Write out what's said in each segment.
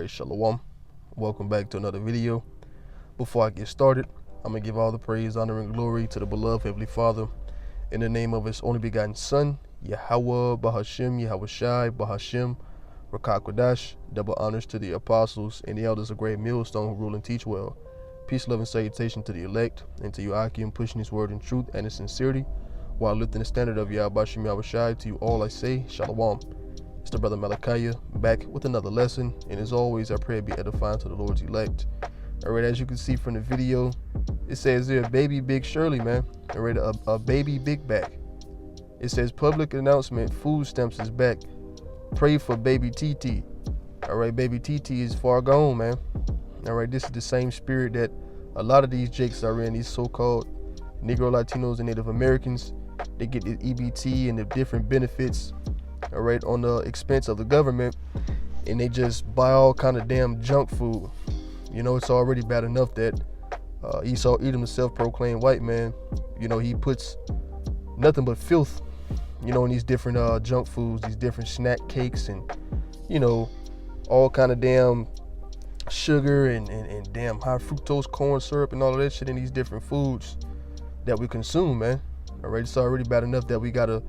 Alright, Shalom. Welcome back to another video. Before I get started, I'm going to give all the praise, honor, and glory to the beloved Heavenly Father in the name of His only begotten Son, Yahweh, Bahashem, Yahushai, Bahashem, Rakah Kodash. Double honors to the apostles and the elders of Great Millstone who rule and teach well. Peace, love, and salutation to the elect and to you, Akim, pushing His word in truth and in sincerity while lifting the standard of Yahweh Bashem Yahushai. To you all I say, Shalom. It's the brother Malachiah back with another lesson, and as always I pray it be edifying to the Lord's elect. Alright, as you can see from the video, it says there, baby big Shirley, man. Alright, a baby big back. It says public announcement, food stamps is back. Pray for baby TT. Alright, baby TT is far gone, man. Alright, this is the same spirit that a lot of these jakes are in, these so-called Negro, Latinos, and Native Americans. They get the EBT and the different benefits, all right, on the expense of the government, and they just buy all kind of damn junk food. You know, it's already bad enough that Esau Edom, the self-proclaimed white man, you know, he puts nothing but filth, you know, in these different junk foods, these different snack cakes, and you know, all kind of damn sugar and damn high fructose corn syrup and all of that shit in these different foods that we consume, man. All right, it's already bad enough that we gotta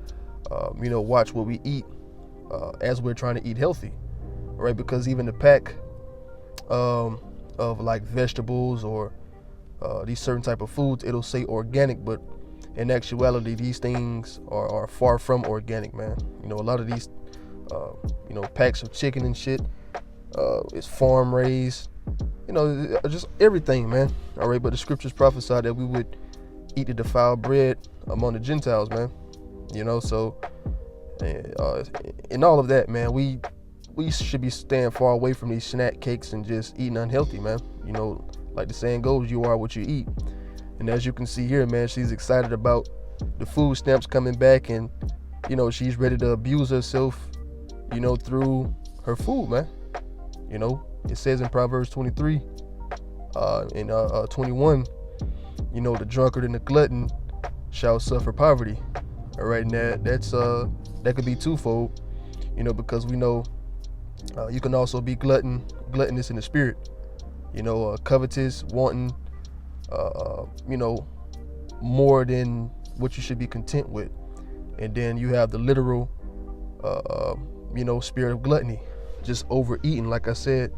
you know, watch what we eat as we're trying to eat healthy, right? Because even the pack of like vegetables or these certain type of foods, it'll say organic, but in actuality these things are far from organic, man. You know, a lot of these you know, packs of chicken and shit is farm raised, you know, just everything, man. All right, but the scriptures prophesied that we would eat the defiled bread among the Gentiles, man. You know, so in all of that, man, we should be staying far away from these snack cakes and just eating unhealthy, man. You know, like the saying goes, you are what you eat. And as you can see here, man, she's excited about the food stamps coming back, and you know, she's ready to abuse herself, you know, through her food, man. You know, it says in Proverbs 23 and 21, you know, the drunkard and the glutton shall suffer poverty. All right, and that could be twofold, you know, because we know you can also be gluttonous in the spirit, you know, covetous, wanting, you know, more than what you should be content with. And then you have the literal, you know, spirit of gluttony, just overeating. Like I said,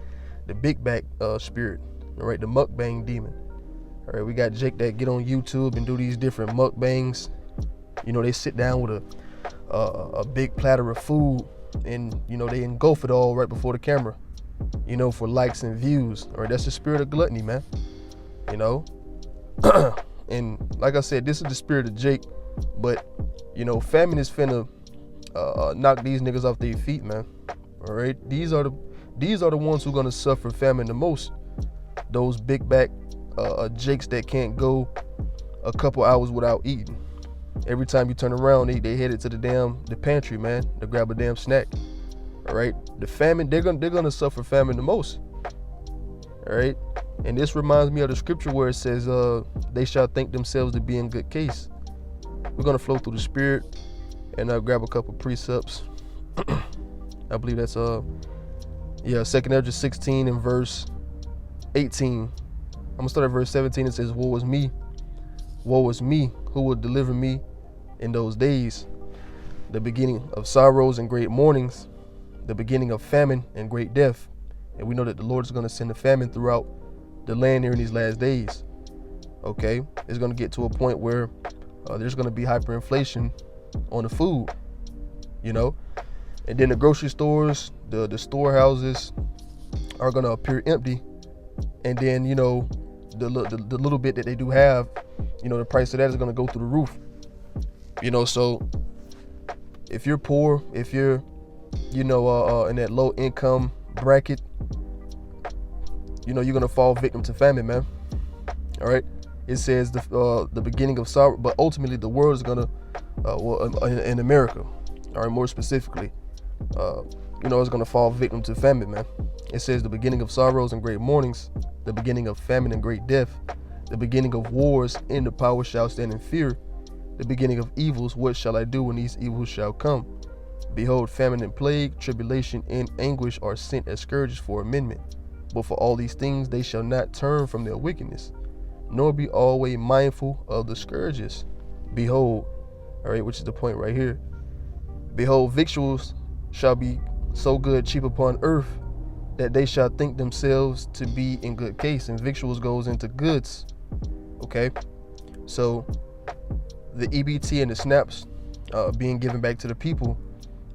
the big back spirit, all right, the mukbang demon. All right, we got Jake that get on YouTube and do these different mukbangs. You know, they sit down with a big platter of food, and you know, they engulf it all right before the camera, you know, for likes and views. All right, that's the spirit of gluttony, man. You know, and like I said, this is the spirit of Jake, but you know, famine is finna knock these niggas off their feet, man. All right, these are the ones who gonna suffer famine the most. Those big back Jakes that can't go a couple hours without eating. Every time you turn around, they headed to the pantry, man, to grab a damn snack. All right, the famine, they're gonna suffer famine the most. All right, and this reminds me of the scripture where it says, they shall think themselves to be in good case. We're gonna flow through the spirit and grab a couple precepts. I believe that's 2 Ezra 16 and verse 18. I'm gonna start at verse 17. It says, woe is me, who will deliver me in those days, the beginning of sorrows and great mournings, the beginning of famine and great death. And we know that the Lord is going to send a famine throughout the land here in these last days. Okay, it's going to get to a point where there's going to be hyperinflation on the food, you know, and then the grocery stores, the storehouses are going to appear empty, and then, you know, the little bit that they do have, you know, the price of that is going to go through the roof. You know, so if you're poor, if you're, you know, in that low income bracket, you know, you're going to fall victim to famine, man. All right. It says the beginning of sorrow, but ultimately the world is going to, well, in America, all right, more specifically, you know, it's going to fall victim to famine, man. It says the beginning of sorrows and great mournings, the beginning of famine and great death, the beginning of wars, and the power shall stand in fear, the beginning of evils, what shall I do when these evils shall come? Behold, famine and plague, tribulation and anguish are sent as scourges for amendment. But for all these things they shall not turn from their wickedness, nor be always mindful of the scourges. Behold, all right, which is the point right here. Behold, victuals shall be so good cheap upon earth, that they shall think themselves to be in good case. And victuals goes into goods. Okay, so the EBT and the snaps being given back to the people,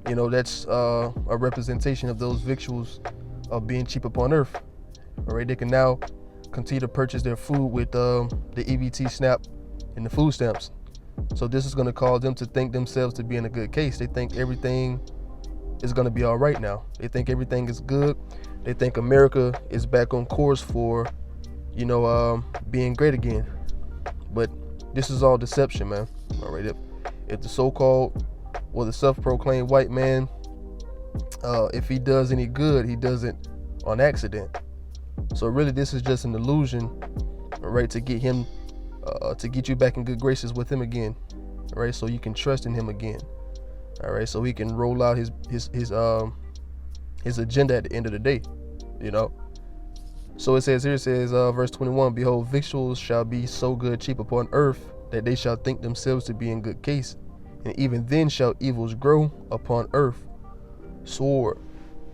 you know, that's a representation of those victuals being cheap upon earth. All right, they can now continue to purchase their food with the EBT snap and the food stamps. So this is going to cause them to think themselves to be in a good case. They think everything is going to be all right now. They think everything is good. They think America is back on course for, you know, being great again. But this is all deception, man. All right, if the so-called or the self-proclaimed white man, if he does any good, he does it on accident. So really, this is just an illusion, all right, to get him, to get you back in good graces with him again, all right, so you can trust in him again, all right, so he can roll out his agenda at the end of the day, you know. So it says here, it says, verse 21, behold, victuals shall be so good cheap upon earth, that they shall think themselves to be in good case, and even then shall evils grow upon earth, sword,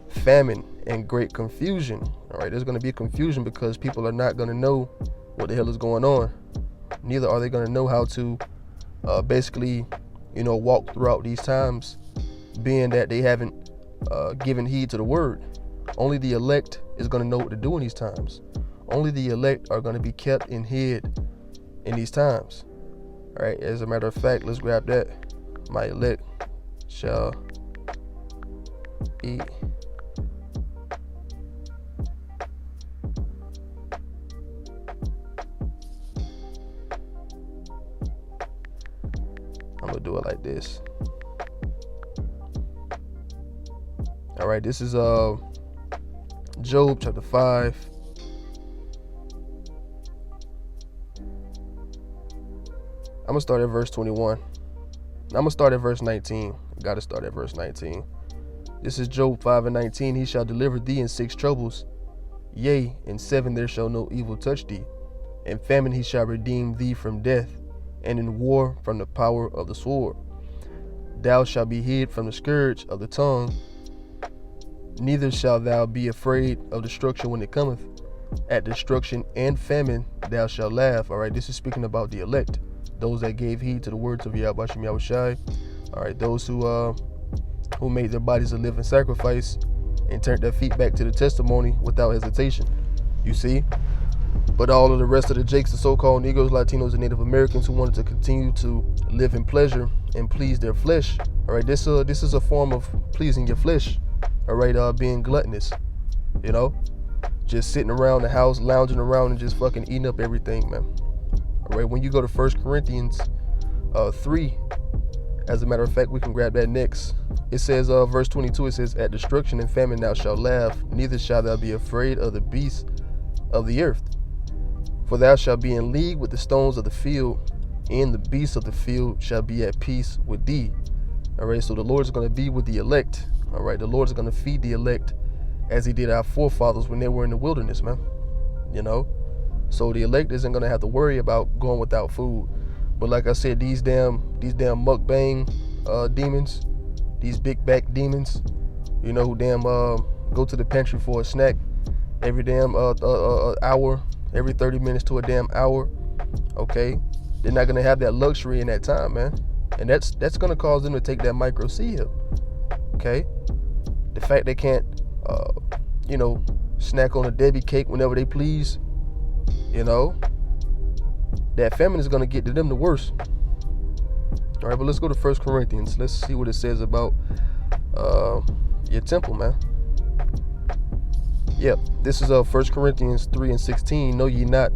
famine, and great confusion. All right, there's going to be confusion because people are not going to know what the hell is going on. Neither are they going to know how to basically, you know, walk throughout these times, being that they haven't given heed to the word. Only the elect is going to know what to do in these times. Only the elect are going to be kept in hid in these times. All right, as a matter of fact, let's grab that. My elect shall be I'm gonna do it like this. All right, this is Job chapter 5. I'm gonna start at verse 21. I'm gonna start at verse 19. Gotta start at verse 19. This is Job 5:19. He shall deliver thee in 6 troubles, yea, in 7 there shall no evil touch thee. In famine he shall redeem thee from death, and in war from the power of the sword. Thou shalt be hid from the scourge of the tongue, neither shalt thou be afraid of destruction when it cometh. At destruction and famine thou shalt laugh. All right, this is speaking about the elect, those that gave heed to the words of Yahweh Shem Yahushai. All right, those who made their bodies a living sacrifice and turned their feet back to the testimony without hesitation. You see? But all of the rest of the Jakes, the so-called Negroes, Latinos, and Native Americans who wanted to continue to live in pleasure and please their flesh. All right, this is a form of pleasing your flesh. All right, being gluttonous, you know, just sitting around the house, lounging around and just fucking eating up everything, man. All right, when you go to 1 Corinthians 3, as a matter of fact, we can grab that next. It says, verse 22, it says, at destruction and famine thou shalt laugh, neither shalt thou be afraid of the beasts of the earth. For thou shalt be in league with the stones of the field, and the beasts of the field shall be at peace with thee. All right, so the Lord is going to be with the elect. All right, the Lord is going to feed the elect as he did our forefathers when they were in the wilderness, man. You know, so the elect isn't going to have to worry about going without food. But like I said, these damn mukbang demons, these big back demons, you know, who damn go to the pantry for a snack every damn hour, every 30 minutes to a damn hour. Okay, they're not gonna have that luxury in that time, man, and that's gonna cause them to take that micro C hip. Okay, the fact they can't, you know, snack on a Debbie cake whenever they please, you know, that famine is gonna get to them the worst. All right, but let's go to 1 Corinthians. Let's see what it says about your temple, man. Yep, this is 1 Corinthians 3:16. Know ye not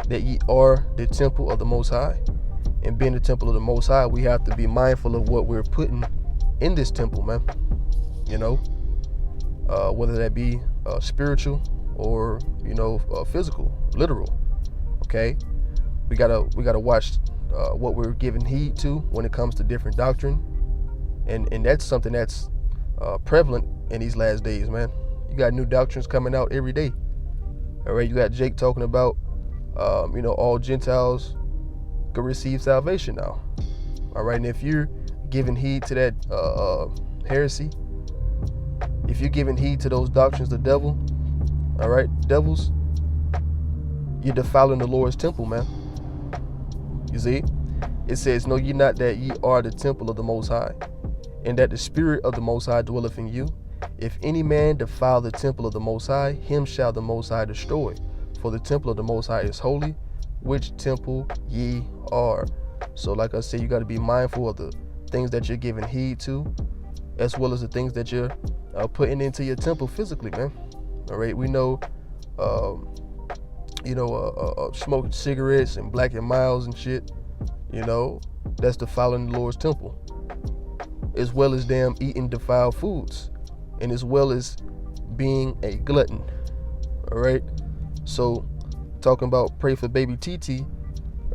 that ye are the temple of the Most High? And being the temple of the Most High, we have to be mindful of what we're putting in this temple, man. You know, whether that be spiritual or, you know, physical, literal. Okay, we gotta watch what we're giving heed to when it comes to different doctrine. And that's something that's prevalent in these last days, man. You got new doctrines coming out every day. All right, you got Jake talking about all Gentiles could receive salvation now. All right, and if you're giving heed to that heresy, if you're giving heed to those doctrines of the devil, all right, devils, you're defiling the Lord's temple, man. You see, it says, "Know ye not that ye are the temple of the Most High, and that the Spirit of the Most High dwelleth in you? If any man defile the temple of the Most High, him shall the Most High destroy. For the temple of the Most High is holy, which temple ye are." So like I said, you got to be mindful of the things that you're giving heed to, as well as the things that you're putting into your temple physically, man. All right, we know, smoking cigarettes and Black and Miles and shit, that's defiling the Lord's temple, as well as eating defiled foods, and as well as being a glutton. All right, so talking about pray for baby TT.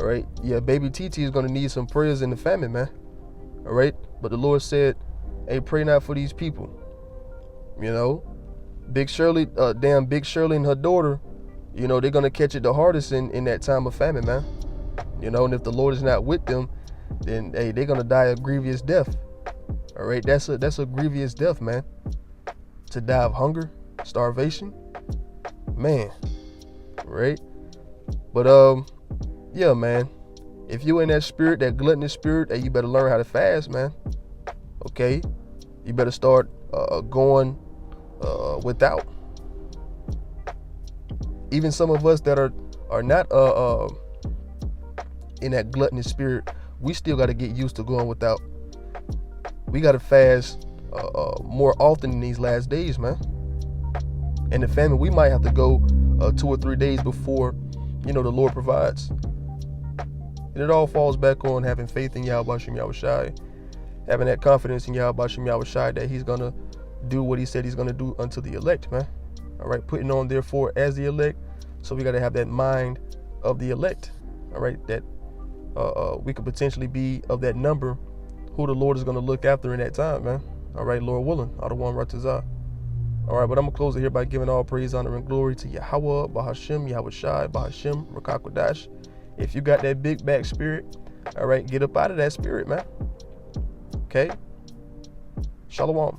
All right, yeah, baby TT is gonna need some prayers in the famine, man. All right, but the Lord said, "Hey, pray not for these people." Big Shirley and her daughter, they're gonna catch it the hardest in that time of famine, man. And if the Lord is not with them, then hey, they're gonna die a grievous death. All right, that's a grievous death, man. To die of hunger, starvation, man. Right? But yeah, man. If you in that spirit, that gluttonous spirit, hey, you better learn how to fast, man. Okay, you better start going without. Even some of us that are not in that gluttonous spirit, we still got to get used to going without. We got to fast more often in these last days, man. And the famine, we might have to go 2 or 3 days before, the Lord provides. And it all falls back on having faith in Yahweh Shem Yahushai, having that confidence in Yahweh Shem Yahushai that he's going to do what he said he's going to do unto the elect, man. All right, putting on therefore as the elect. So we got to have that mind of the elect. All right, that we could potentially be of that number who the Lord is going to look after in that time, man. All right, Lord willing, Adawan Ratazah. All right, but I'm going to close it here by giving all praise, honor, and glory to Yahweh, Bahashem, Yahushai, Bahashem, Rakakwadash. If you got that big back spirit, all right, get up out of that spirit, man. Okay? Shalom.